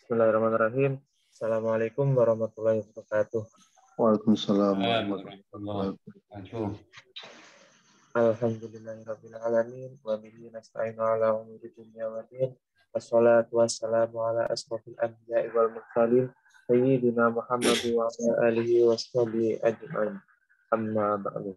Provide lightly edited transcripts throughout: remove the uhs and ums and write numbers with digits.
Bismillahirrahmanirrahim. Assalamualaikum warahmatullahi wabarakatuh. Waalaikumsalam warahmatullahi warahmatullahi wabarakatuh. Alhamdulillahirabbil alamin wa bihi nasta'inu ala umuri dunya waddin. Wassalatu wassalamu ala asrofil anbiya'i wal mursalin sayyidina Muhammad wa ala alihi washabihi ajma'in. Amma ba'du.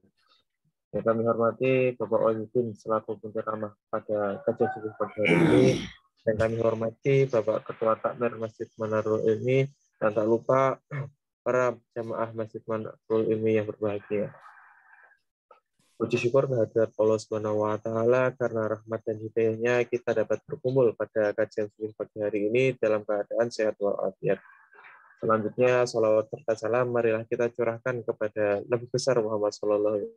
Yang kami hormati Bapak Wahyudin selaku penceramah pada kajian subuh pagi hari ini. Yang kami hormati Bapak Ketua Takmir Masjid Manarul Ilmi, dan tak lupa para jamaah Masjid Manarul Ilmi yang berbahagia. Puji syukur kehadirat Allah Subhanahu wa taala karena rahmat dan hidayahnya kita dapat berkumpul pada kajian subuh pagi hari ini dalam keadaan sehat walafiat. Selanjutnya salawat serta salam marilah kita curahkan kepada Nabi besar Muhammad sallallahu alaihi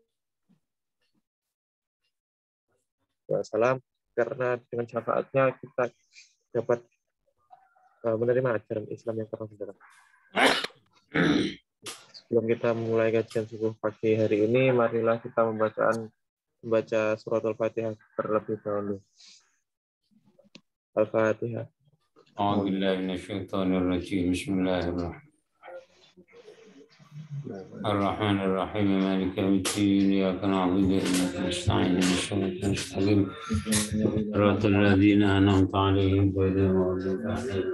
wasallam, karena dengan syafaatnya kita dapat menerima ajaran Islam yang terang. Sebelum kita memulai kajian subuh pagi hari ini, marilah kita membaca surat Al-Fatihah terlebih dahulu. Al-Fatihah. A'udzubillahi minasyaitonirrajim. Bismillahirrahmanirrahim. Ar-Rahmanir-Rahim. Maliki yaumiddin. Iyyaka na'budu wa iyyaka nasta'in. Ihdinas mustaqim. Shiratal ladzina an'amta 'alaihim ghairil maghdubi 'alaihim.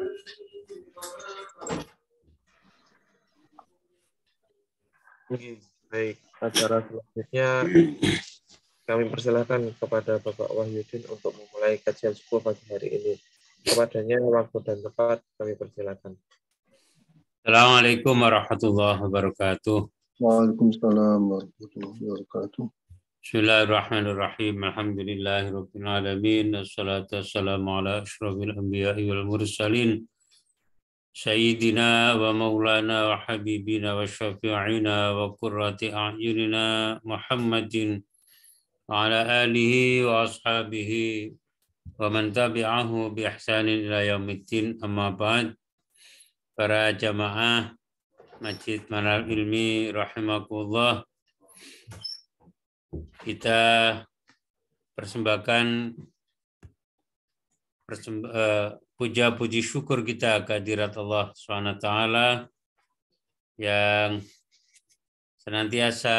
Baik, acara selanjutnya kami persilahkan kepada Bapak Wahyudin untuk memulai kajian subuh pagi hari ini. Kepadanya waktu dan tempat kami persilakan. Assalamualaikum warahmatullahi wabarakatuh. Waalaikumsalam warahmatullahi wabarakatuh. Bismillahirrahmanirrahim. Alhamdulillahirabbil alamin. Wassalatu wassalamu ala asyrofil anbiya'i wal mursalin. Sayyidina wa maulana wa habibina wa syafi'ina wa qurrati a'yunina Muhammadin wa ala alihi wa ashabihi wa man tabi'ahu bi ihsanin ila yaumiddin. Amma ba'd. Para jamaah Masjid Manarul Ilmi rahimakumullah, kita persembahkan puja puji syukur kita kehadirat Allah SWT yang senantiasa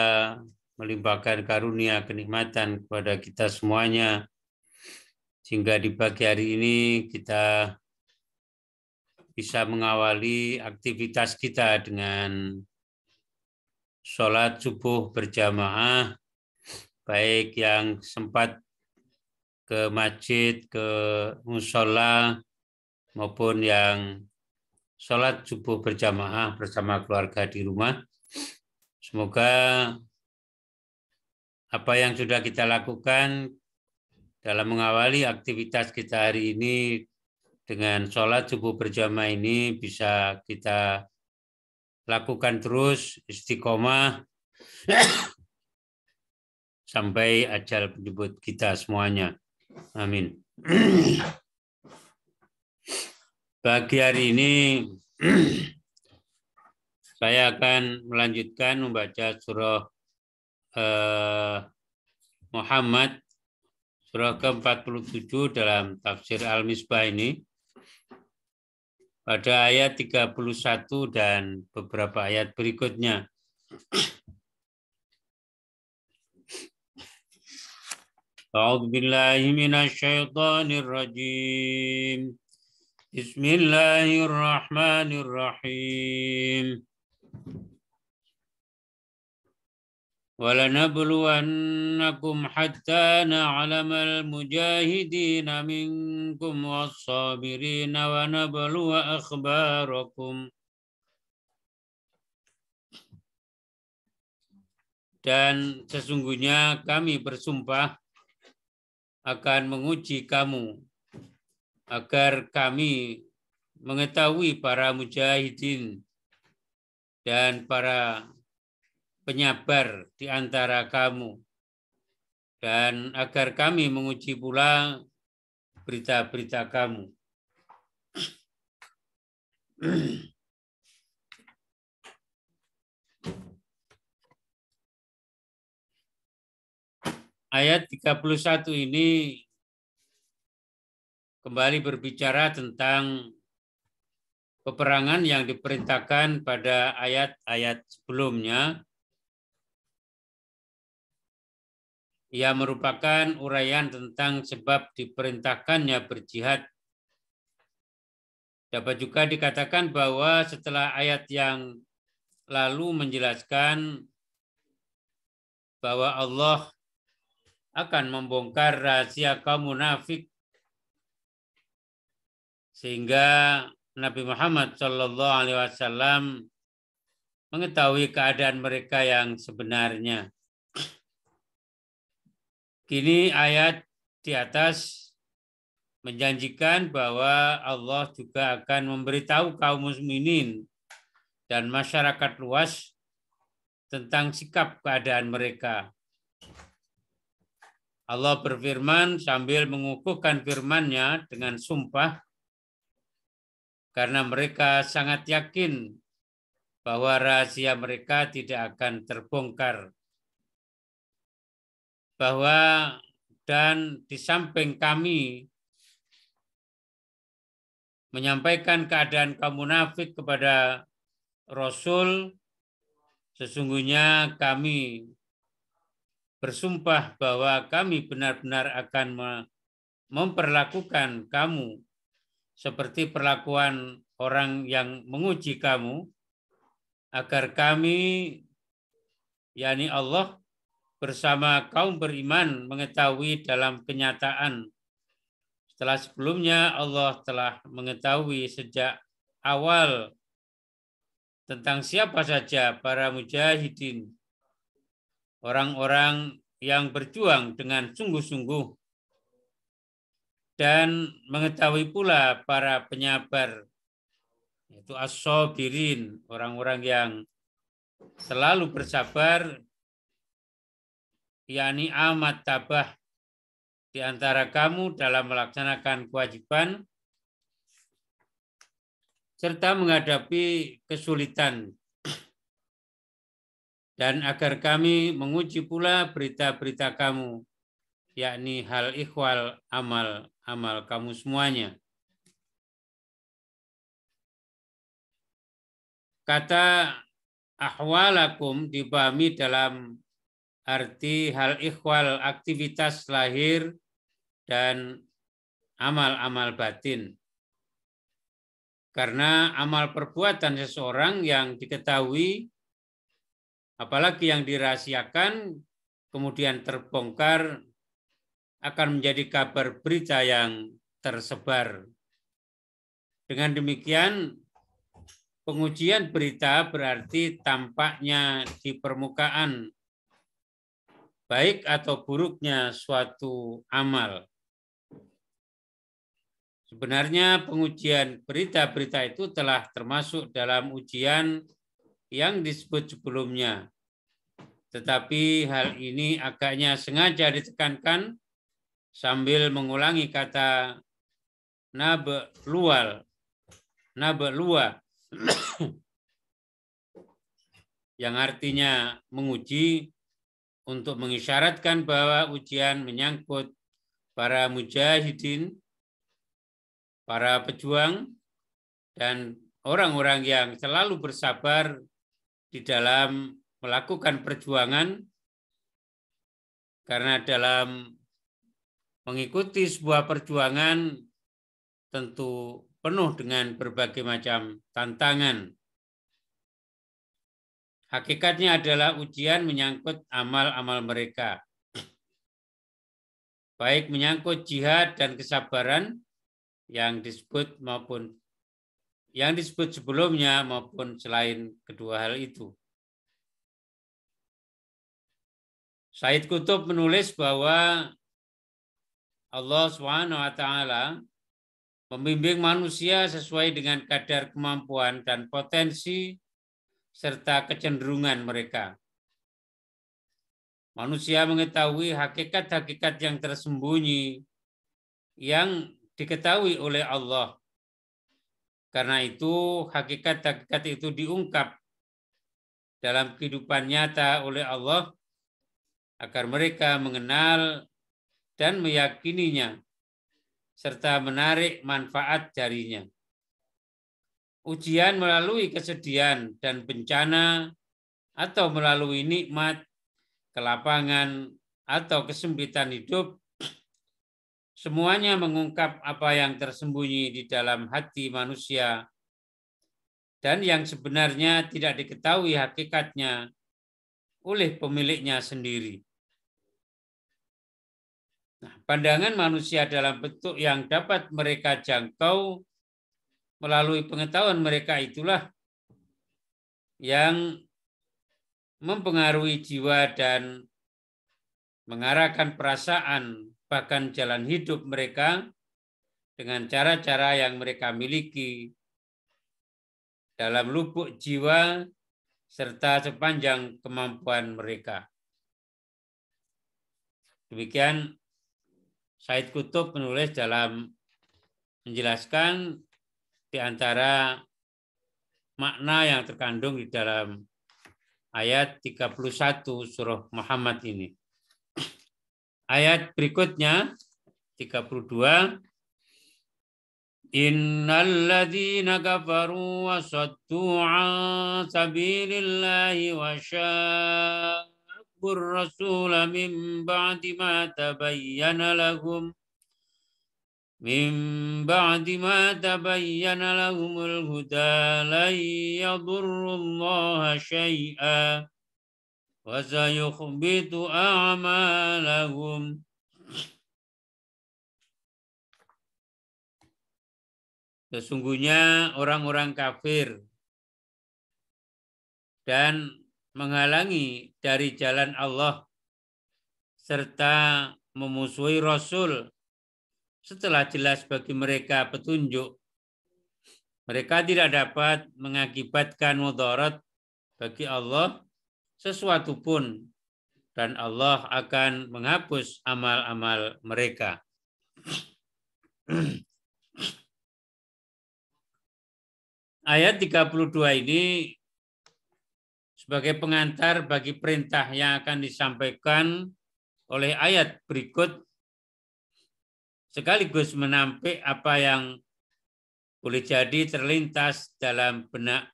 melimpahkan karunia kenikmatan kepada kita semuanya, sehingga di pagi hari ini kita bisa mengawali aktivitas kita dengan sholat subuh berjamaah, baik yang sempat ke masjid, ke musola, maupun yang sholat subuh berjamaah bersama keluarga di rumah. Semoga apa yang sudah kita lakukan dalam mengawali aktivitas kita hari ini dengan sholat subuh berjamaah ini bisa kita lakukan terus istiqomah sampai ajal menjemput kita semuanya. Amin. Pagi hari ini saya akan melanjutkan membaca surah Muhammad, surah ke-47 dalam tafsir Al-Misbah ini, pada ayat 31 dan beberapa ayat berikutnya. A'udzu billahi minasyaitonir rajim. Bismillahirrahmanirrahim. وَلَنَبْلُوَنَّكُمْ حَتَّى نَعْلَمَ الْمُجَاهِدِينَ مِنكُمْ وَالصَّابِرِينَ وَنَبْلُوَ أَخْبَارَكُمْ. Dan sesungguhnya kami bersumpah akan menguji kamu agar kami mengetahui para mujahidin dan para penyabar di antara kamu, dan agar kami menguji pula berita-berita kamu. Ayat 31 ini kembali berbicara tentang peperangan yang diperintahkan pada ayat-ayat sebelumnya. Ia merupakan uraian tentang sebab diperintahkannya berjihad. Dapat juga dikatakan bahwa setelah ayat yang lalu menjelaskan bahwa Allah akan membongkar rahasia kaum munafik, sehingga Nabi Muhammad SAW mengetahui keadaan mereka yang sebenarnya. Kini ayat di atas menjanjikan bahwa Allah juga akan memberitahu kaum muslimin dan masyarakat luas tentang sikap keadaan mereka. Allah berfirman sambil mengukuhkan firman-Nya dengan sumpah, karena mereka sangat yakin bahwa rahasia mereka tidak akan terbongkar. Bahwa dan di samping kami menyampaikan keadaan kaum munafik kepada Rasul, sesungguhnya kami bersumpah bahwa kami benar-benar akan memperlakukan kamu seperti perlakuan orang yang menguji kamu, agar kami, yakni Allah, bersama kaum beriman mengetahui dalam kenyataan. Setelah sebelumnya Allah telah mengetahui sejak awal tentang siapa saja para mujahidin, orang-orang yang berjuang dengan sungguh-sungguh, dan mengetahui pula para penyabar, yaitu as-sabirin, orang-orang yang selalu bersabar, yakni amat tabah di antara kamu dalam melaksanakan kewajiban serta menghadapi kesulitan, dan agar kami menguji pula berita-berita kamu, yakni hal ikhwal amal kamu semuanya. Kata ahwalakum dipahami dalam arti hal ikhwal, aktivitas lahir dan amal-amal batin. Karena amal perbuatan seseorang yang diketahui, apalagi yang dirahasiakan, kemudian terbongkar, akan menjadi kabar berita yang tersebar. Dengan demikian, pengujian berita berarti tampaknya di permukaan baik atau buruknya suatu amal. Sebenarnya pengujian berita-berita itu telah termasuk dalam ujian yang disebut sebelumnya. Tetapi hal ini agaknya sengaja ditekankan sambil mengulangi kata nabluwa yang artinya menguji, untuk mengisyaratkan bahwa ujian menyangkut para mujahidin, para pejuang, dan orang-orang yang selalu bersabar di dalam melakukan perjuangan, karena dalam mengikuti sebuah perjuangan tentu penuh dengan berbagai macam tantangan. Hakikatnya adalah ujian menyangkut amal-amal mereka, baik menyangkut jihad dan kesabaran yang disebut sebelumnya maupun selain kedua hal itu. Said Qutb menulis bahwa Allah SWT membimbing manusia sesuai dengan kadar kemampuan dan potensi serta kecenderungan mereka. Manusia mengetahui hakikat-hakikat yang tersembunyi yang diketahui oleh Allah. Karena itu hakikat-hakikat itu diungkap dalam kehidupan nyata oleh Allah agar mereka mengenal dan meyakininya serta menarik manfaat darinya. ujian melalui kesedihan dan bencana, atau melalui nikmat, kelapangan, atau kesempitan hidup, semuanya mengungkap apa yang tersembunyi di dalam hati manusia dan yang sebenarnya tidak diketahui hakikatnya oleh pemiliknya sendiri. Nah, pandangan manusia dalam bentuk yang dapat mereka jangkau melalui pengetahuan mereka itulah yang mempengaruhi jiwa dan mengarahkan perasaan bahkan jalan hidup mereka dengan cara-cara yang mereka miliki dalam lubuk jiwa serta sepanjang kemampuan mereka. Demikian Said Qutb menulis dalam menjelaskan di antara makna yang terkandung di dalam ayat 31 surah Muhammad ini. Ayat berikutnya 32. Innalladzina kafaru wa saddu an sabilillahi wa syaqqur rasula min ba'di ma tabayyana lahum lahumul huda lan yadurrullaha syai'a wa sayukhbitu a'malahum. Sesungguhnya orang-orang kafir dan menghalangi dari jalan Allah serta memusuhi Rasul setelah jelas bagi mereka petunjuk, mereka tidak dapat mengakibatkan mudarat bagi Allah sesuatu pun, dan Allah akan menghapus amal-amal mereka. Ayat 32 ini sebagai pengantar bagi perintah yang akan disampaikan oleh ayat berikut, sekaligus menampik apa yang boleh jadi terlintas dalam benak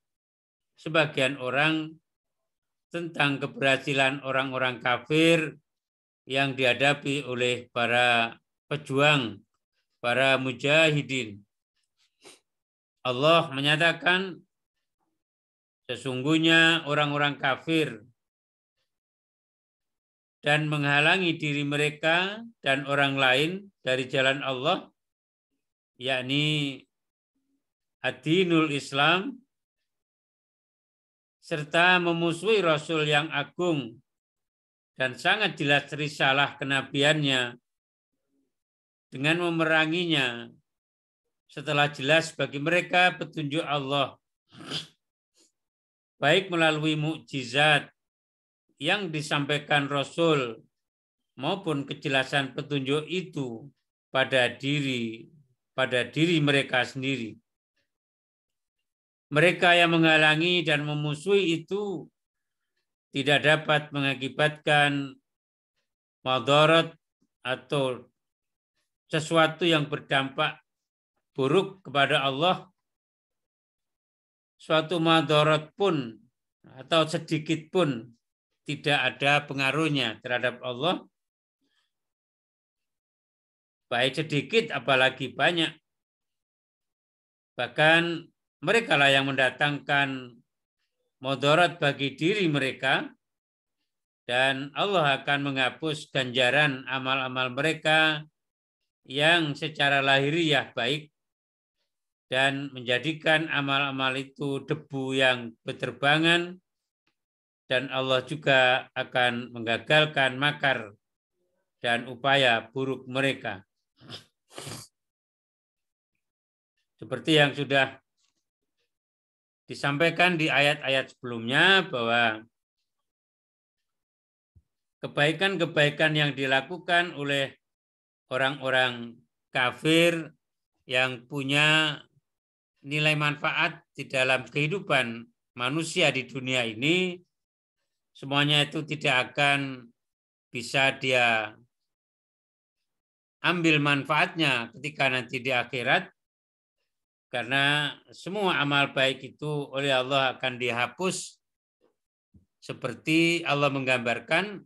sebagian orang tentang keberhasilan orang-orang kafir yang dihadapi oleh para pejuang, para mujahidin. Allah menyatakan sesungguhnya orang-orang kafir dan menghalangi diri mereka dan orang lain dari jalan Allah, yakni ad-dinul Islam, serta memusuhi Rasul yang agung dan sangat jelas risalah kenabiannya dengan memeranginya setelah jelas bagi mereka petunjuk Allah, baik melalui mukjizat yang disampaikan Rasul maupun kejelasan petunjuk itu pada diri mereka sendiri. Mereka yang menghalangi dan memusuhi itu tidak dapat mengakibatkan madarat atau sesuatu yang berdampak buruk kepada Allah, suatu madarat pun atau sedikit pun tidak ada pengaruhnya terhadap Allah, baik sedikit apalagi banyak. Bahkan mereka lah yang mendatangkan madarat bagi diri mereka, dan Allah akan menghapus ganjaran amal-amal mereka yang secara lahiriah baik dan menjadikan amal-amal itu debu yang berterbangan, dan Allah juga akan menggagalkan makar dan upaya buruk mereka. Seperti yang sudah disampaikan di ayat-ayat sebelumnya, bahwa kebaikan-kebaikan yang dilakukan oleh orang-orang kafir yang punya nilai manfaat di dalam kehidupan manusia di dunia ini, semuanya itu tidak akan bisa dia ambil manfaatnya ketika nanti di akhirat, Karena semua amal baik itu oleh Allah akan dihapus seperti Allah menggambarkan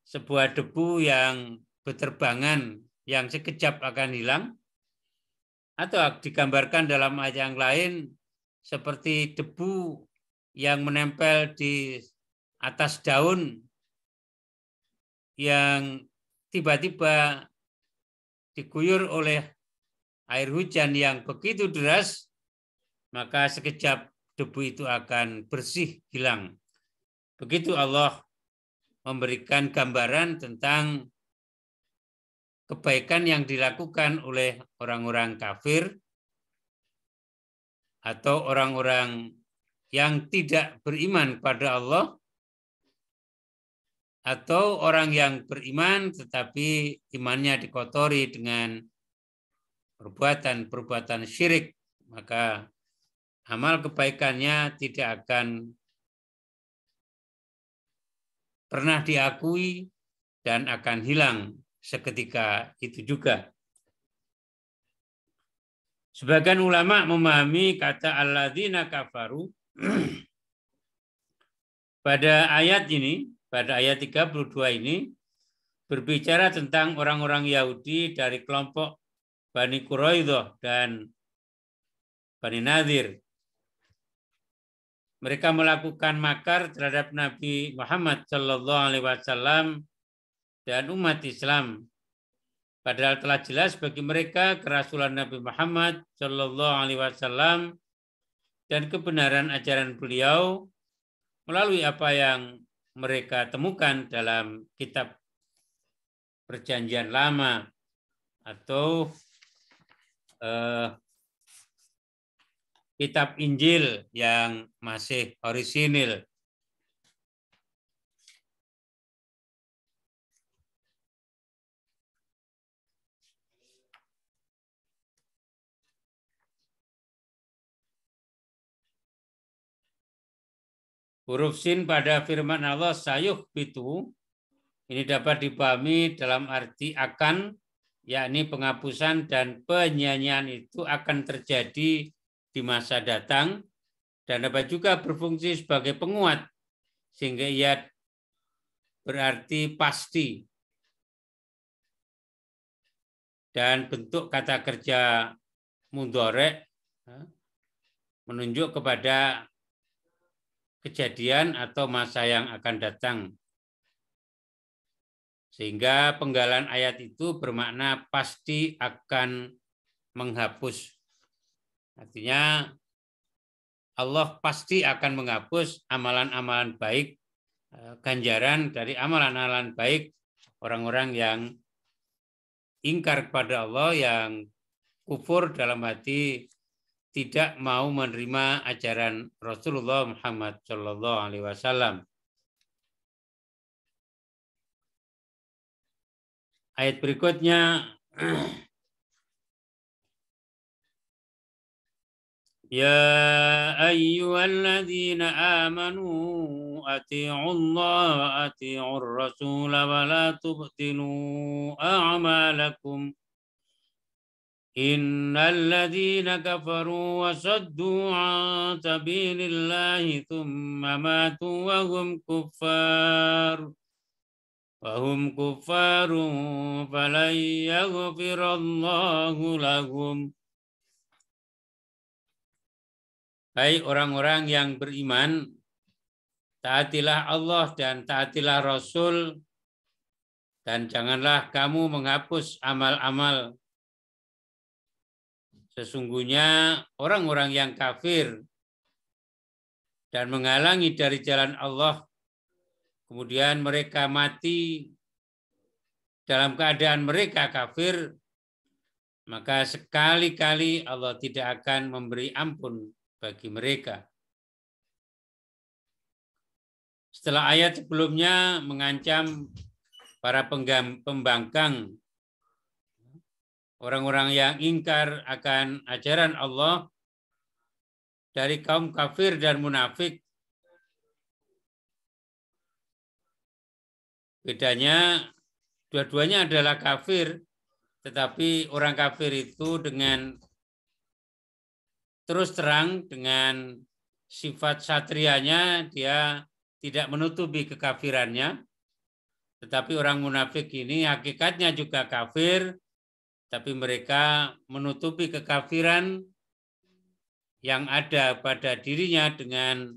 sebuah debu yang berterbangan yang sekejap akan hilang, atau digambarkan dalam ayat yang lain seperti debu yang menempel di atas daun yang tiba-tiba diguyur oleh air hujan yang begitu deras, maka sekejap debu itu akan bersih, hilang. Begitu Allah memberikan gambaran tentang kebaikan yang dilakukan oleh orang-orang kafir atau orang-orang yang tidak beriman pada Allah, atau orang yang beriman tetapi imannya dikotori dengan perbuatan syirik, maka amal kebaikannya tidak akan pernah diakui dan akan hilang seketika itu juga. Sebagian ulama memahami kata alladzina kafaru pada ayat ini, pada ayat 32 ini berbicara tentang orang-orang Yahudi dari kelompok Bani Quraidah dan Bani Nadir. Mereka melakukan makar terhadap Nabi Muhammad SAW dan umat Islam. Padahal telah jelas bagi mereka kerasulan Nabi Muhammad SAW dan kebenaran ajaran beliau melalui apa yang mereka temukan dalam kitab Perjanjian Lama atau kitab Injil yang masih orisinil. Huruf sin pada firman Allah sayuh bitu ini dapat dipahami dalam arti akan, yakni penghapusan dan penyanyian itu akan terjadi di masa datang, dan dapat juga berfungsi sebagai penguat sehingga ia berarti pasti. Dan bentuk kata kerja mudhari' menunjuk kepada kejadian atau masa yang akan datang. Sehingga penggalan ayat itu bermakna pasti akan menghapus. Artinya Allah pasti akan menghapus amalan-amalan baik, ganjaran dari amalan-amalan baik orang-orang yang ingkar kepada Allah, yang kufur dalam hati, tidak mau menerima ajaran Rasulullah Muhammad SAW. Ayat berikutnya, Ya ayyuhalladzina amanu ati'ullaha wa ati'ur rasula wa la tubtilu a'malakum innalladzina kafaru wa saddu an sabilillahi thumma matu wa hum kuffar Wahum kufarum falan yaghfirallahu lahum. Hai orang-orang yang beriman, taatilah Allah dan taatilah Rasul, dan janganlah kamu menghapus amal-amal. Sesungguhnya orang-orang yang kafir dan menghalangi dari jalan Allah, kemudian mereka mati dalam keadaan mereka kafir, maka sekali-kali Allah tidak akan memberi ampun bagi mereka. Setelah ayat sebelumnya mengancam para pembangkang, orang-orang yang ingkar akan ajaran Allah dari kaum kafir dan munafik. Bedanya, dua-duanya adalah kafir, tetapi orang kafir itu dengan terus terang dengan sifat satrianya, dia tidak menutupi kekafirannya. Tetapi orang munafik ini hakikatnya juga kafir, tapi mereka menutupi kekafiran yang ada pada dirinya dengan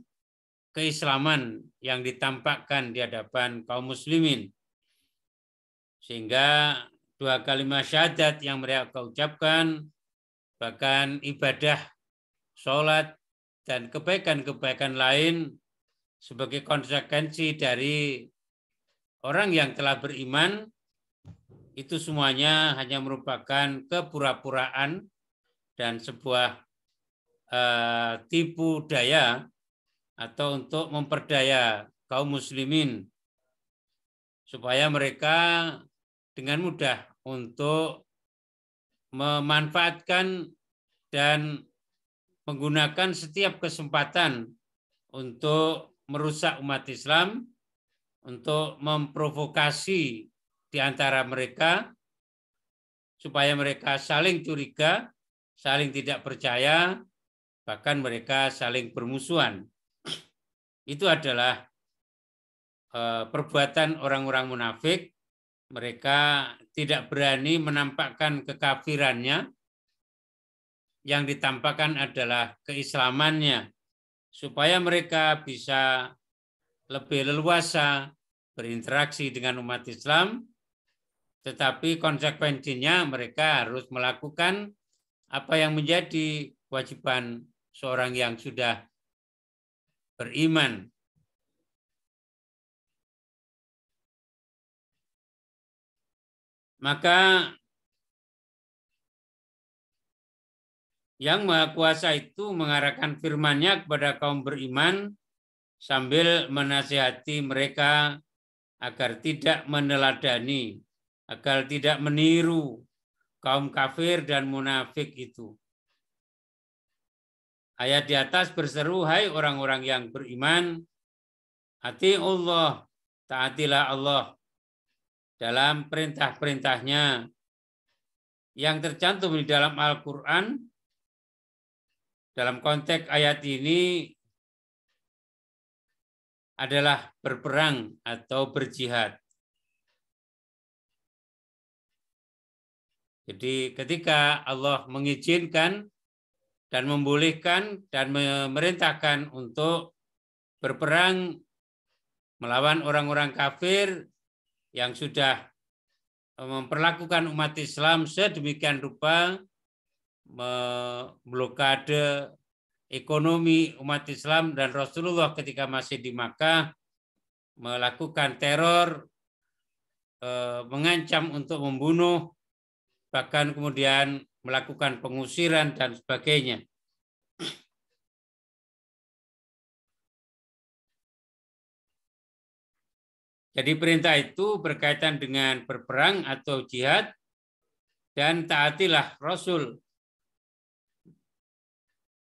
keislaman yang ditampakkan di hadapan kaum muslimin. Sehingga dua kalimat syahadat yang mereka ucapkan, bahkan ibadah, sholat, dan kebaikan-kebaikan lain sebagai konsekuensi dari orang yang telah beriman, itu semuanya hanya merupakan kepura-puraan dan sebuah tipu daya atau untuk memperdaya kaum muslimin supaya mereka dengan mudah untuk memanfaatkan dan menggunakan setiap kesempatan untuk merusak umat Islam, untuk memprovokasi di antara mereka supaya mereka saling curiga, saling tidak percaya, bahkan mereka saling bermusuhan. Itu adalah perbuatan orang-orang munafik. Mereka tidak berani menampakkan kekafirannya, yang ditampakkan adalah keislamannya, supaya mereka bisa lebih leluasa berinteraksi dengan umat Islam, tetapi konsekuensinya mereka harus melakukan apa yang menjadi kewajiban seorang yang sudah beriman. Maka Yang Maha Kuasa itu mengarahkan firman-Nya kepada kaum beriman sambil menasihati mereka agar tidak meneladani, agar tidak meniru kaum kafir dan munafik itu. Ayat di atas berseru, hai orang-orang yang beriman, ati Allah, taatilah Allah dalam perintah-perintahnya yang tercantum di dalam Al-Quran. Dalam konteks ayat ini adalah berperang atau berjihad. Jadi ketika Allah mengizinkan dan membolehkan dan memerintahkan untuk berperang melawan orang-orang kafir yang sudah memperlakukan umat Islam sedemikian rupa, memblokade ekonomi umat Islam, dan Rasulullah ketika masih di Makkah melakukan teror, mengancam untuk membunuh, bahkan kemudian melakukan pengusiran dan sebagainya. Jadi perintah itu berkaitan dengan berperang atau jihad, dan taatilah Rasul,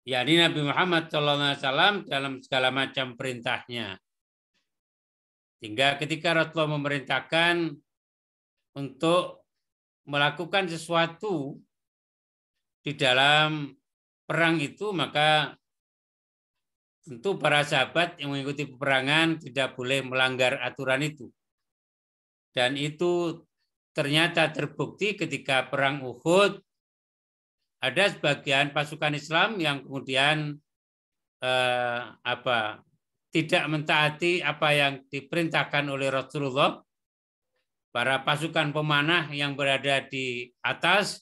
yakni Nabi Muhammad SAW dalam segala macam perintahnya. Sehingga ketika Rasulullah memerintahkan untuk melakukan sesuatu di dalam perang itu, maka tentu para sahabat yang mengikuti peperangan tidak boleh melanggar aturan itu. Dan itu ternyata terbukti ketika perang Uhud. Ada sebagian pasukan Islam yang kemudian tidak mentaati apa yang diperintahkan oleh Rasulullah. Para pasukan pemanah yang berada di atas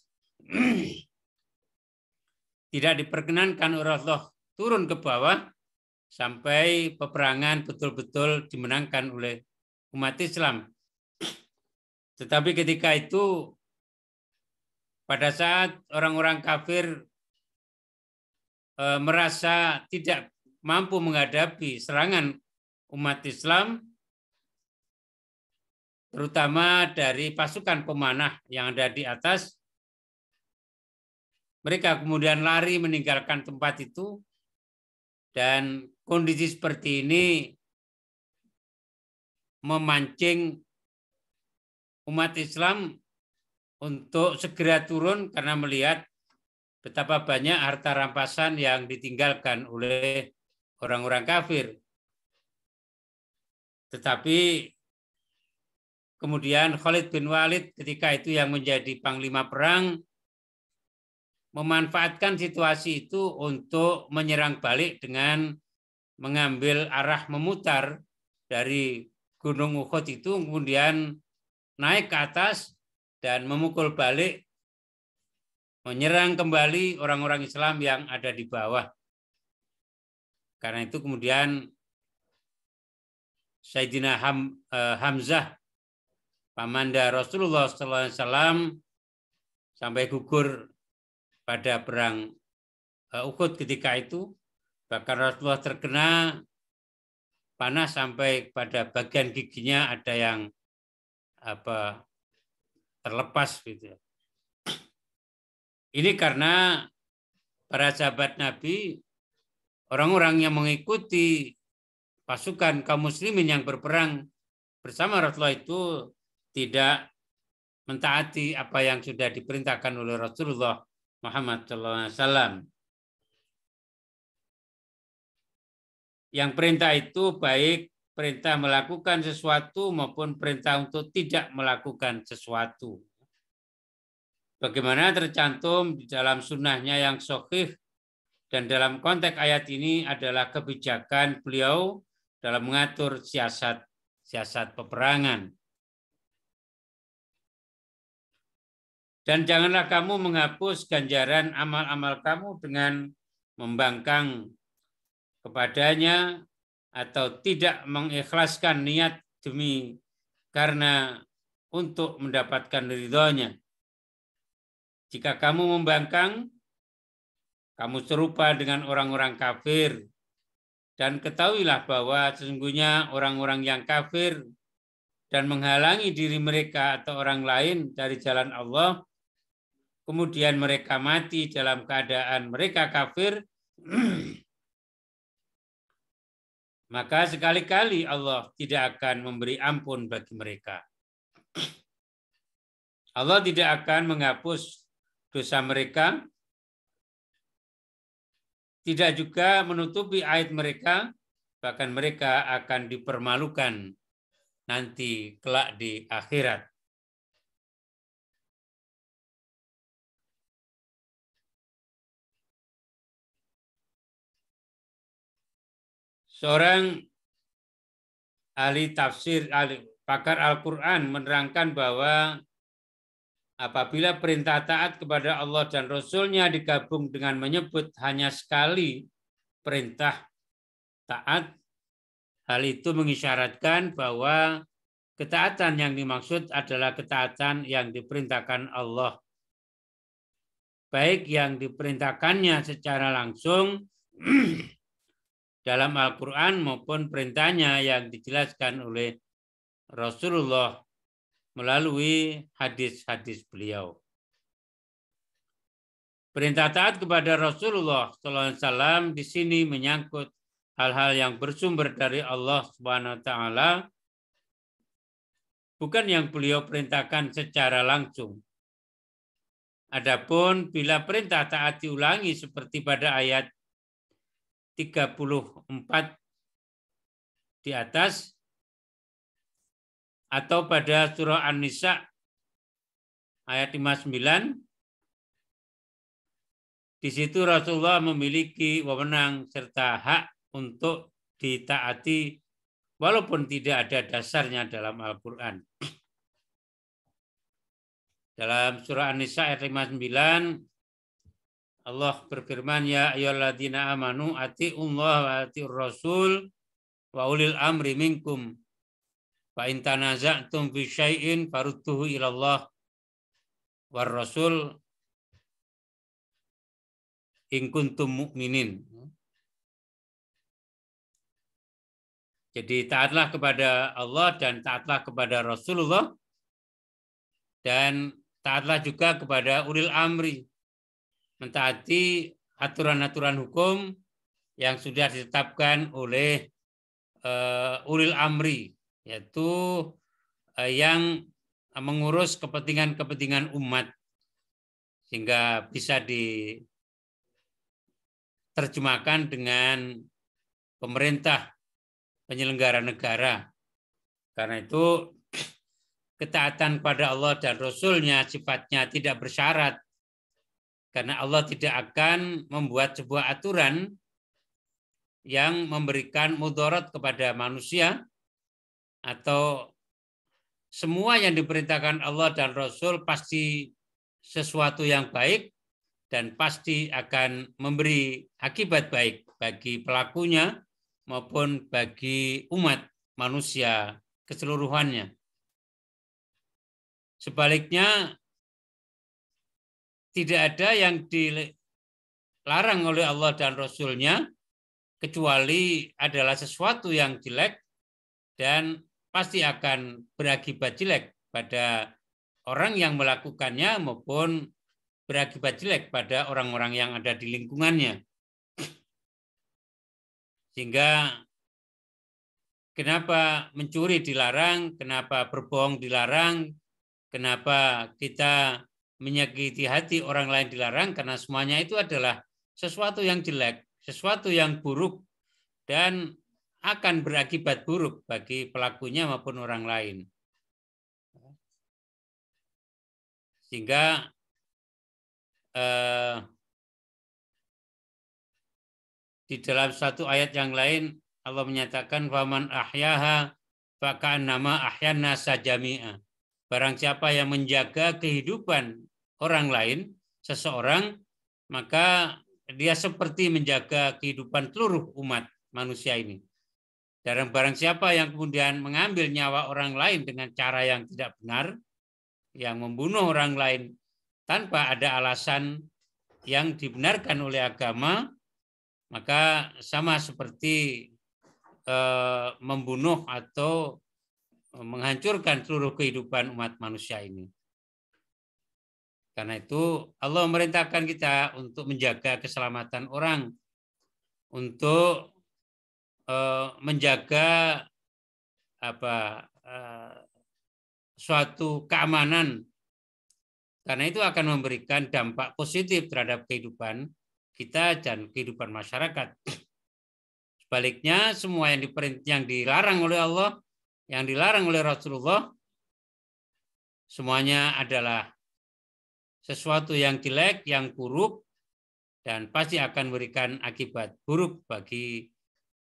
tidak diperkenankan oleh Rasulullah turun ke bawah sampai peperangan betul-betul dimenangkan oleh umat Islam. Tetapi ketika itu, pada saat orang-orang kafir merasa tidak mampu menghadapi serangan umat Islam, terutama dari pasukan pemanah yang ada di atas, mereka kemudian lari meninggalkan tempat itu, dan kondisi seperti ini memancing umat Islam untuk segera turun karena melihat betapa banyak harta rampasan yang ditinggalkan oleh orang-orang kafir. Tetapi kemudian Khalid bin Walid ketika itu yang menjadi panglima perang memanfaatkan situasi itu untuk menyerang balik dengan mengambil arah memutar dari Gunung Uhud itu, kemudian naik ke atas dan memukul balik, menyerang kembali orang-orang Islam yang ada di bawah. Karena itu kemudian Sayyidina Hamzah, pamanda Rasulullah SAW, sampai gugur pada perang Uhud ketika itu. Bahkan Rasulullah terkena panah sampai pada bagian giginya ada yang terlepas gitu. Ini karena para sahabat Nabi, orang-orang yang mengikuti pasukan kaum muslimin yang berperang bersama Rasulullah itu tidak mentaati apa yang sudah diperintahkan oleh Rasulullah Muhammad SAW. Yang perintah itu baik perintah melakukan sesuatu maupun perintah untuk tidak melakukan sesuatu. Bagaimana tercantum di dalam sunnahnya yang sahih, dan dalam konteks ayat ini adalah kebijakan beliau dalam mengatur siasat peperangan. Dan janganlah kamu menghapus ganjaran amal-amal kamu dengan membangkang kepadanya atau tidak mengikhlaskan niat demi karena untuk mendapatkan ridhonya. Jika kamu membangkang, kamu serupa dengan orang-orang kafir. Dan ketahuilah bahwa sesungguhnya orang-orang yang kafir dan menghalangi diri mereka atau orang lain dari jalan Allah, kemudian mereka mati dalam keadaan mereka kafir, maka sekali-kali Allah tidak akan memberi ampun bagi mereka. Allah tidak akan menghapus dosa mereka, tidak juga menutupi aib mereka, bahkan mereka akan dipermalukan nanti kelak di akhirat. Seorang ahli tafsir, pakar Al-Quran menerangkan bahwa apabila perintah taat kepada Allah dan Rasul-Nya digabung dengan menyebut hanya sekali perintah taat, hal itu mengisyaratkan bahwa ketaatan yang dimaksud adalah ketaatan yang diperintahkan Allah. Baik yang diperintahkannya secara langsung dalam Al-Quran maupun perintahnya yang dijelaskan oleh Rasulullah melalui hadis-hadis beliau. Perintah taat kepada Rasulullah SAW di sini menyangkut hal-hal yang bersumber dari Allah Subhanahu wa Ta'ala, bukan yang beliau perintahkan secara langsung. Adapun bila perintah taat diulangi seperti pada ayat 34 di atas, atau pada surah An-Nisa ayat 59, di situ Rasulullah memiliki wewenang serta hak untuk ditaati walaupun tidak ada dasarnya dalam Al-Quran. Dalam surah An-Nisa ayat 59, Allah berfirman, ya ayyuhalladzina amanu atiiullaha wa atiiur rasul wa ulil amri minkum. Fa in tanaza'tum fi syai'in farudduhu ila Allah war rasul in kuntum mu'minin. Jadi taatlah kepada Allah dan taatlah kepada Rasulullah dan taatlah juga kepada ulil amri. Mentaati aturan-aturan hukum yang sudah ditetapkan oleh ulil amri, yaitu yang mengurus kepentingan-kepentingan umat sehingga bisa terjemahkan dengan pemerintah penyelenggara negara. Karena itu ketaatan pada Allah dan Rasul-Nya sifatnya tidak bersyarat. Karena Allah tidak akan membuat sebuah aturan yang memberikan mudarat kepada manusia, atau semua yang diperintahkan Allah dan Rasul pasti sesuatu yang baik dan pasti akan memberi akibat baik bagi pelakunya maupun bagi umat manusia keseluruhannya. Sebaliknya, tidak ada yang dilarang oleh Allah dan Rasul-Nya kecuali adalah sesuatu yang jelek dan pasti akan berakibat jelek pada orang yang melakukannya maupun berakibat jelek pada orang-orang yang ada di lingkungannya. Sehingga kenapa mencuri dilarang, kenapa berbohong dilarang, kenapa kita menyakiti hati orang lain dilarang, karena semuanya itu adalah sesuatu yang jelek, sesuatu yang buruk, dan akan berakibat buruk bagi pelakunya maupun orang lain. Sehingga di dalam satu ayat yang lain Allah menyatakan faman ahyaha faka'annama ahyana sajami'a. Barang siapa yang menjaga kehidupan orang lain, seseorang, maka dia seperti menjaga kehidupan seluruh umat manusia ini. Dan barang siapa yang kemudian mengambil nyawa orang lain dengan cara yang tidak benar, yang membunuh orang lain tanpa ada alasan yang dibenarkan oleh agama, maka sama seperti membunuh atau menghancurkan seluruh kehidupan umat manusia ini. Karena itu Allah memerintahkan kita untuk menjaga keselamatan orang, untuk menjaga suatu keamanan, karena itu akan memberikan dampak positif terhadap kehidupan kita dan kehidupan masyarakat. Sebaliknya, semua yang dilarang oleh Allah, yang dilarang oleh Rasulullah, semuanya adalah sesuatu yang jelek, yang buruk, dan pasti akan memberikan akibat buruk bagi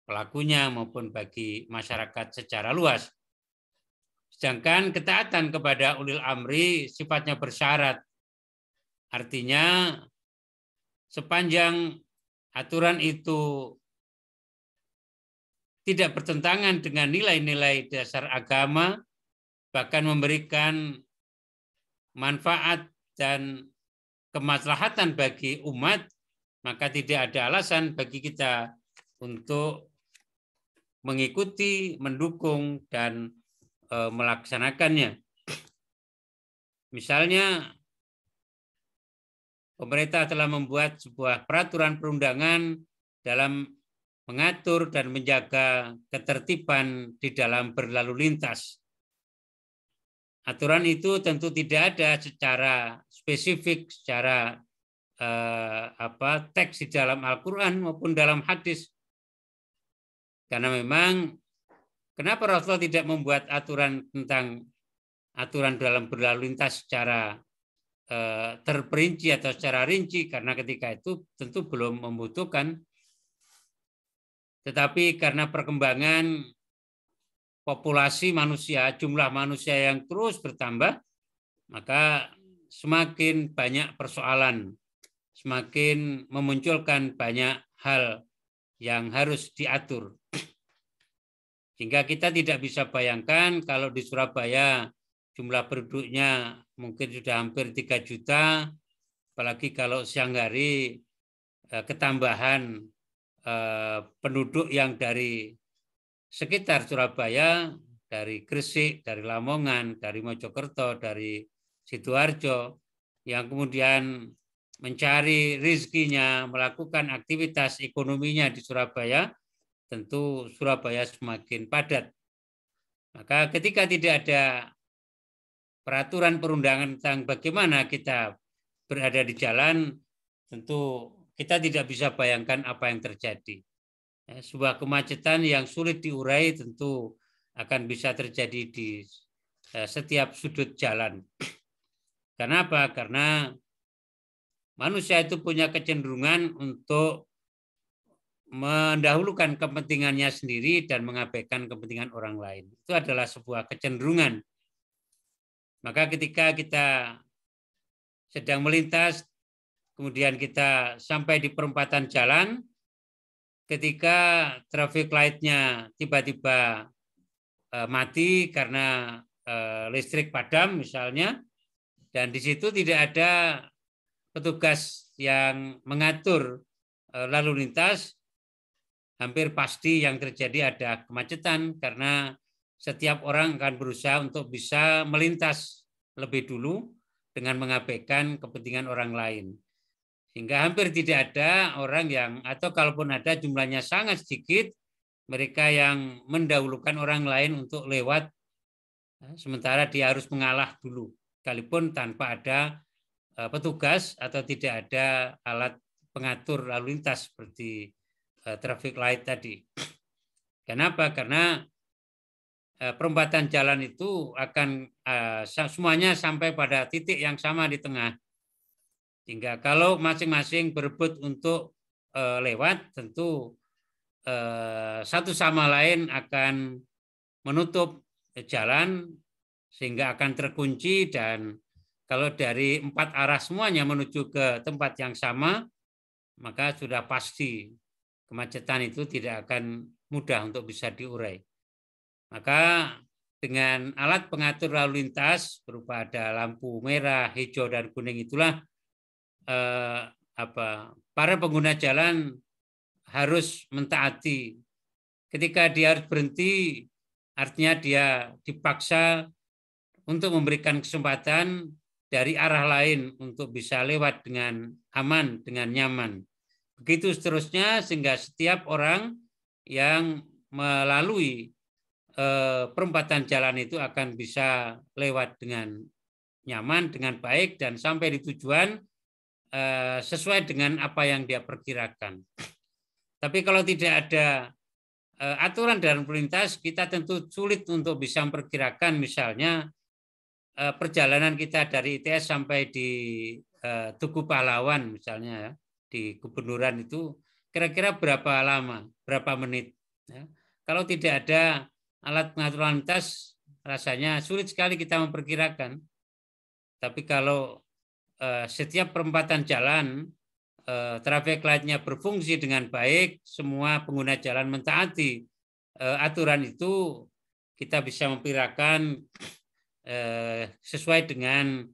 pelakunya maupun bagi masyarakat secara luas. Sedangkan ketaatan kepada ulil amri sifatnya bersyarat. Artinya sepanjang aturan itu tidak bertentangan dengan nilai-nilai dasar agama, bahkan memberikan manfaat dan kemaslahatan bagi umat, maka tidak ada alasan bagi kita untuk mengikuti, mendukung, dan melaksanakannya. Misalnya, pemerintah telah membuat sebuah peraturan perundangan dalam mengatur dan menjaga ketertiban di dalam berlalu lintas. Aturan itu tentu tidak ada secara spesifik, secara teks di dalam Al-Quran maupun dalam hadis. Karena memang kenapa Rasulullah tidak membuat aturan tentang aturan dalam berlalu lintas secara terperinci atau secara rinci, karena ketika itu tentu belum membutuhkan. Tetapi karena perkembangan populasi manusia, jumlah manusia yang terus bertambah, maka semakin banyak persoalan, semakin memunculkan banyak hal yang harus diatur. Sehingga kita tidak bisa bayangkan kalau di Surabaya jumlah penduduknya mungkin sudah hampir 3 juta, apalagi kalau siang hari ketambahan penduduk yang dari sekitar Surabaya, dari Gresik, dari Lamongan, dari Mojokerto, dari Sidoarjo, yang kemudian mencari rezekinya, melakukan aktivitas ekonominya di Surabaya, tentu Surabaya semakin padat. Maka ketika tidak ada peraturan perundangan tentang bagaimana kita berada di jalan, tentu kita tidak bisa bayangkan apa yang terjadi. Sebuah kemacetan yang sulit diurai tentu akan bisa terjadi di setiap sudut jalan. Karena apa? Karena manusia itu punya kecenderungan untuk mendahulukan kepentingannya sendiri dan mengabaikan kepentingan orang lain. Itu adalah sebuah kecenderungan. Maka ketika kita sedang melintas, kemudian kita sampai di perempatan jalan, ketika traffic light-nya tiba-tiba mati karena listrik padam misalnya, dan di situ tidak ada petugas yang mengatur lalu lintas, hampir pasti yang terjadi ada kemacetan karena setiap orang akan berusaha untuk bisa melintas lebih dulu dengan mengabaikan kepentingan orang lain. Sehingga hampir tidak ada orang yang, atau kalaupun ada jumlahnya sangat sedikit, mereka yang mendahulukan orang lain untuk lewat, sementara dia harus mengalah dulu, sekalipun tanpa ada petugas atau tidak ada alat pengatur lalu lintas seperti traffic light tadi. Kenapa? Karena perempatan jalan itu akan semuanya sampai pada titik yang sama di tengah. Sehingga kalau masing-masing berebut untuk lewat, tentu satu sama lain akan menutup jalan sehingga akan terkunci, dan kalau dari 4 arah semuanya menuju ke tempat yang sama, maka sudah pasti kemacetan itu tidak akan mudah untuk bisa diurai. Maka dengan alat pengatur lalu lintas berupa ada lampu merah, hijau, dan kuning itulah para pengguna jalan harus mentaati. Ketika dia harus berhenti, artinya dia dipaksa untuk memberikan kesempatan dari arah lain untuk bisa lewat dengan aman, dengan nyaman. Begitu seterusnya, sehingga setiap orang yang melalui perempatan jalan itu akan bisa lewat dengan nyaman, dengan baik, dan sampai di tujuan sesuai dengan apa yang dia perkirakan. Tapi kalau tidak ada aturan dalam lintas, kita tentu sulit untuk bisa memperkirakan, misalnya perjalanan kita dari ITS sampai di Tugu Pahlawan misalnya, di Gubernuran itu kira-kira berapa lama, berapa menit. Kalau tidak ada alat pengatur lalu lintas, rasanya sulit sekali kita memperkirakan. Tapi kalau setiap perempatan jalan traffic light-nya berfungsi dengan baik, semua pengguna jalan mentaati aturan itu, kita bisa memperkirakan sesuai dengan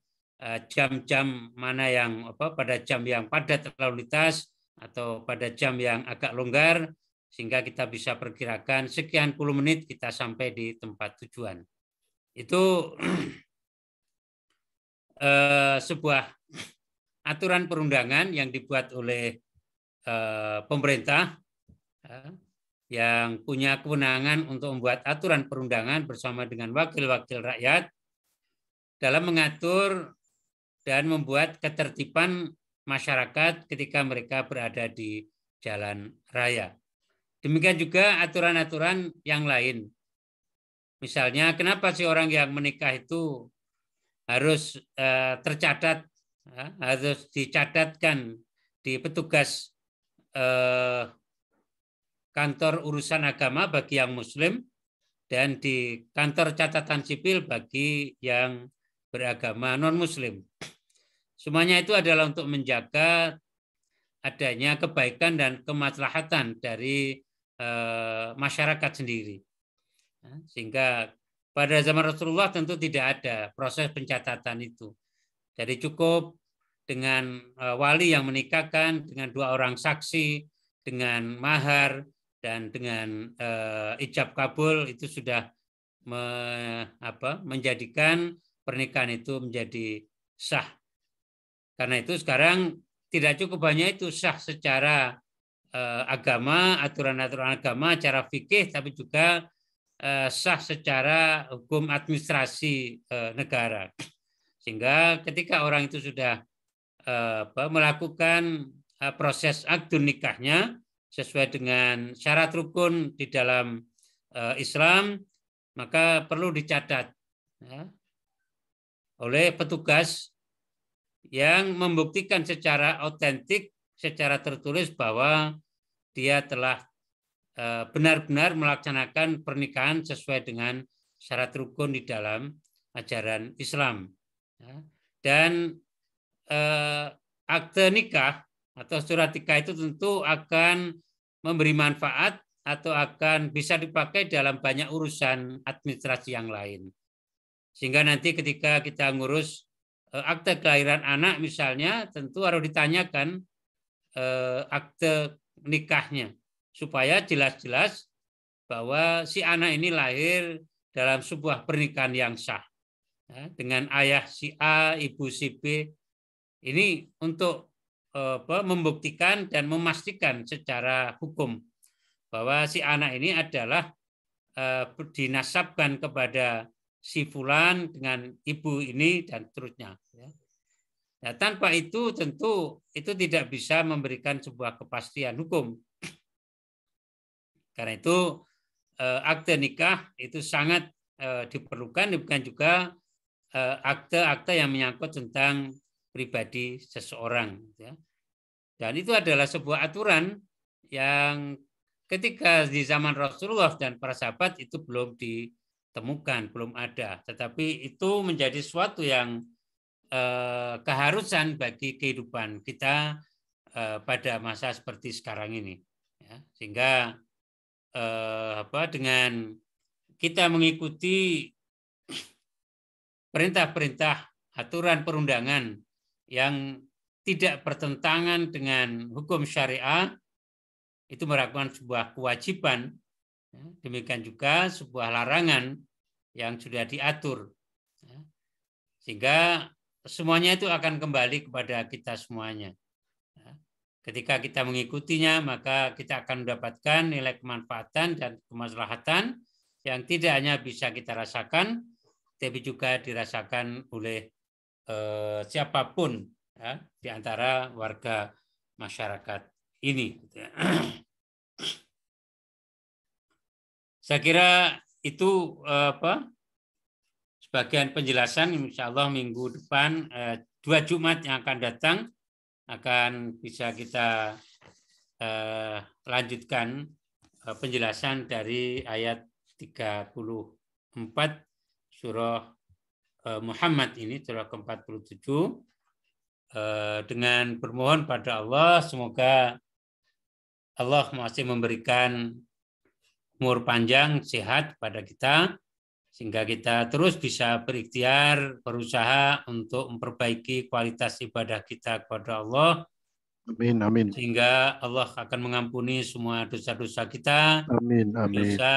jam-jam mana yang pada jam yang padat lalu lintas atau pada jam yang agak longgar, sehingga kita bisa perkirakan sekian puluh menit kita sampai di tempat tujuan. Itu sebuah aturan perundangan yang dibuat oleh pemerintah yang punya kewenangan untuk membuat aturan perundangan bersama dengan wakil-wakil rakyat dalam mengatur dan membuat ketertiban masyarakat ketika mereka berada di jalan raya. Demikian juga aturan-aturan yang lain. Misalnya, kenapa sih orang yang menikah itu harus tercatat, harus dicatatkan di petugas kantor urusan agama bagi yang Muslim dan di kantor catatan sipil bagi yang beragama non-Muslim. Semuanya itu adalah untuk menjaga adanya kebaikan dan kemaslahatan dari masyarakat sendiri. Sehingga pada zaman Rasulullah tentu tidak ada proses pencatatan itu. Jadi cukup dengan wali yang menikahkan, dengan 2 orang saksi, dengan mahar, dan dengan ijab kabul, itu sudah menjadikan pernikahan itu menjadi sah. Karena itu sekarang tidak cukup hanya itu sah secara agama, aturan-aturan agama, cara fikih, tapi juga sah secara hukum administrasi negara. Sehingga ketika orang itu sudah melakukan proses akad nikahnya sesuai dengan syarat rukun di dalam Islam, maka perlu dicatat ya, oleh petugas yang membuktikan secara otentik, secara tertulis bahwa dia telah benar-benar melaksanakan pernikahan sesuai dengan syarat rukun di dalam ajaran Islam. Dan akte nikah atau surat nikah itu tentu akan memberi manfaat atau akan bisa dipakai dalam banyak urusan administrasi yang lain. Sehingga nanti ketika kita ngurus akte kelahiran anak misalnya, tentu harus ditanyakan akte nikahnya supaya jelas-jelas bahwa si anak ini lahir dalam sebuah pernikahan yang sah ya, dengan ayah si A, ibu si B. Ini untuk membuktikan dan memastikan secara hukum bahwa si anak ini adalah dinasabkan kepada si fulan dengan ibu ini dan seterusnya. Nah, tanpa itu tentu itu tidak bisa memberikan sebuah kepastian hukum. Karena itu akte nikah itu sangat diperlukan, bukan juga akte-akte yang menyangkut tentang pribadi seseorang. Dan itu adalah sebuah aturan yang ketika di zaman Rasulullah dan para sahabat itu belum ditemukan, belum ada. Tetapi itu menjadi suatu yang keharusan bagi kehidupan kita pada masa seperti sekarang ini. Sehingga dengan kita mengikuti perintah-perintah aturan perundangan yang tidak bertentangan dengan hukum syariah, itu merupakan sebuah kewajiban. Demikian juga sebuah larangan yang sudah diatur. Sehingga semuanya itu akan kembali kepada kita semuanya. Ketika kita mengikutinya, maka kita akan mendapatkan nilai kemanfaatan dan kemaslahatan yang tidak hanya bisa kita rasakan, tapi juga dirasakan oleh siapapun ya, di antara warga masyarakat ini. Saya kira itu sebagian penjelasan. Insya Allah minggu depan 2 Jumat yang akan datang akan bisa kita lanjutkan penjelasan dari ayat 34 surah Muhammad ini, surah ke-47, dengan bermohon pada Allah semoga Allah masih memberikan umur panjang, sehat pada kita, sehingga kita terus bisa berikhtiar, berusaha untuk memperbaiki kualitas ibadah kita kepada Allah. Amin, amin. Sehingga Allah akan mengampuni semua dosa-dosa kita. Amin, amin. Dosa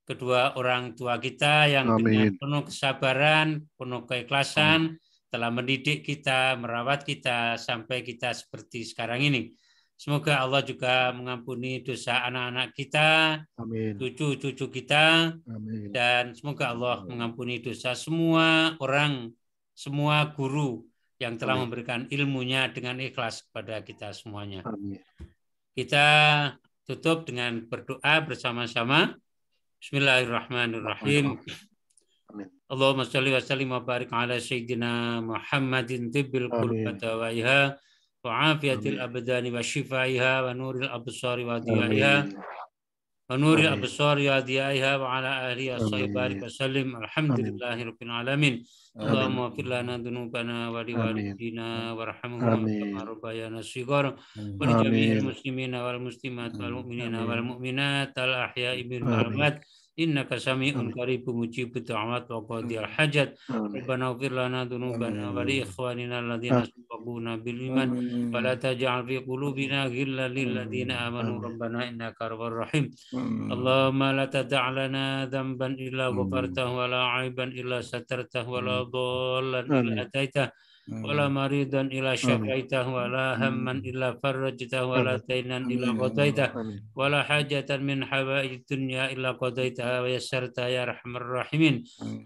kedua orang tua kita yang dengan penuh kesabaran, penuh keikhlasan, telah mendidik kita, merawat kita, sampai kita seperti sekarang ini. Semoga Allah juga mengampuni dosa anak-anak kita, cucu-cucu kita, amin. Dan semoga Allah mengampuni dosa semua orang, semua guru yang telah memberikan ilmunya dengan ikhlas kepada kita semuanya. Amin. Kita tutup dengan berdoa bersama-sama. Bismillahirrahmanirrahim. Allahumma sholli wa sallim wa barik ala sayyidina Muhammadin tibbil qulubata wa iha wa afiyatil abdani wa shifaiha wa nuril absari wa diyaiha wa nuril absari wa diyaiha wa ala alihi washabihi wa sallim. Alhamdulillahi rabbil alamin. Allahumma ighfir lana dhunubana wa liwalidina warhamhum kama rabbayana shighara wa li jami'il muslimina wal muslimat wal mu'minina wal mu'minat al ahya'i minhum wal amwat. Innaka sami'un qaribun mujibud da'wat wa qadiyal hajat. Rabbana ighfir lana dhunubana wa li ikhwanina alladhina sabaquna bil iman wa la taj'al fi qulubina ghillan lil ladzina amanu rabbana innaka arhamur rahim. Allahumma la tada' lana dhanban illa ghafartahu wa la 'aiban illa satartahu wa la dhallan illa hadaitahu ولا مريضا إلا شفيته ولا هما إلا فرجته ولا دينا إلا قضيته ولا حاجة من حوائج الدنيا إلا قضيتها ويسرتها يا أرحم الراحمين.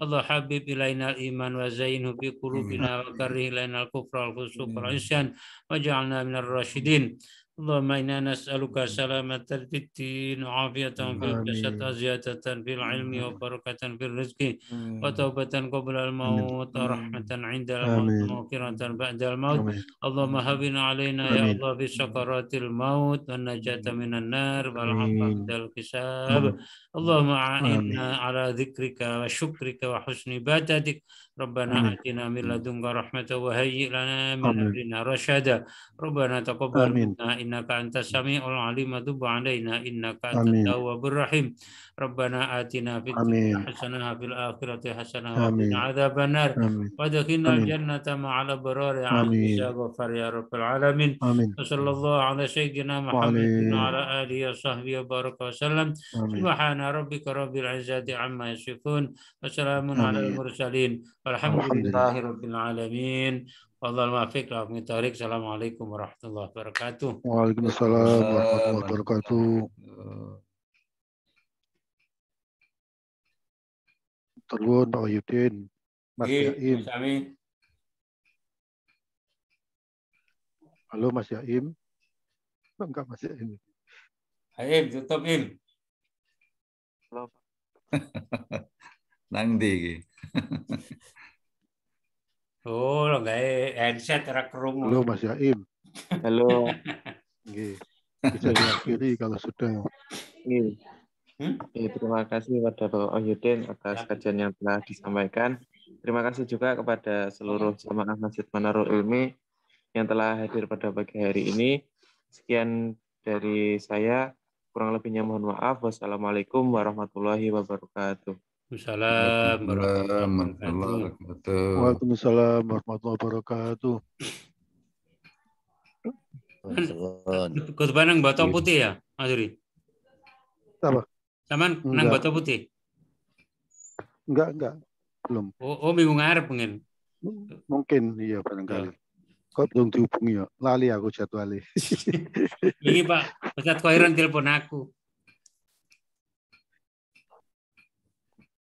الله حبب إلينا الإيمان وزينه في قلوبنا وكره إلينا الكفر والفسوق والعصيان واجعلنا من الراشدين. اللهم إنا نسألك سلامة في الدين وعافية في الجسد وزيادة في العلم وبركة في الرزق وتوبة قبل الموت ورحمة عند الموت ومغفرة بعد الموت. اللهم هون علينا يا الله في سكرات الموت والنجاة من النار والعفو عند الحساب. اللهم أعنا على ذكرك وشكرك وحسن عبادتك. ربنا آتنا من لدنك رحمة وهيئ لنا من أمرنا رشدا. ربنا تقبل منا إنك أنت السميع العليم وتب علينا إنك أنت التواب الرحيم. ربنا آتنا في الدنيا حسنة وفي الآخرة حسنة وقنا عذاب النار وادخلنا الجنة مع الأبرار عزيز غفار يا رب العالمين. وصلى الله على سيدنا محمد وعلى آله وصحبه وبارك وسلم. سبحان ربك رب العزة عما يصفون وسلام على المرسلين والحمد لله رب العالمين. والله الموفق لكم الطريق. السلام عليكم ورحمة الله وبركاته. Waalaikumsalam warahmatullahi wabarakatuh. Terus Pak Wahyudin, Mas Yaim. Halo Mas Yaim. Enggak Mas Yaim. Yaim, tutup Im. Halo. Nang ndi? Oh, lo nggak headset rak krungu. Halo Mas Yaim. Halo. Nggih. Bisa diakhiri kalau sudah. Nggih. Terima kasih kepada Bapak Wahyudin atas kajian yang telah disampaikan. Terima kasih juga kepada seluruh jamaah Masjid Manarul Ilmi yang telah hadir pada pagi hari ini. Sekian dari saya, kurang lebihnya mohon maaf. Wassalamualaikum warahmatullahi wabarakatuh. Waalaikumsalam warahmatullahi wabarakatuh. Waalaikumsalam warahmatullahi wabarakatuh. Khutbah nang Batok Putih ya, Mas Yuri? Apa? Saman nang Batok Putih? Enggak. Belum. Oh minggu ngarep mungkin. Mungkin iya barangkali. Kok belum dihubungi ya? Lali aku jadwalnya. Ini Pak, Ustadz Khairon telepon aku.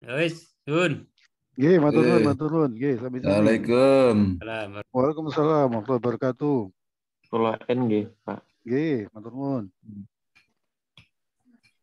Wes, Sun. Nggih, matur nuwun. Nggih, sami-sami. Waalaikumsalam. Waalaikumsalam warahmatullahi wabarakatuh. Kula nggih, Pak. Nggih, matur nuwun.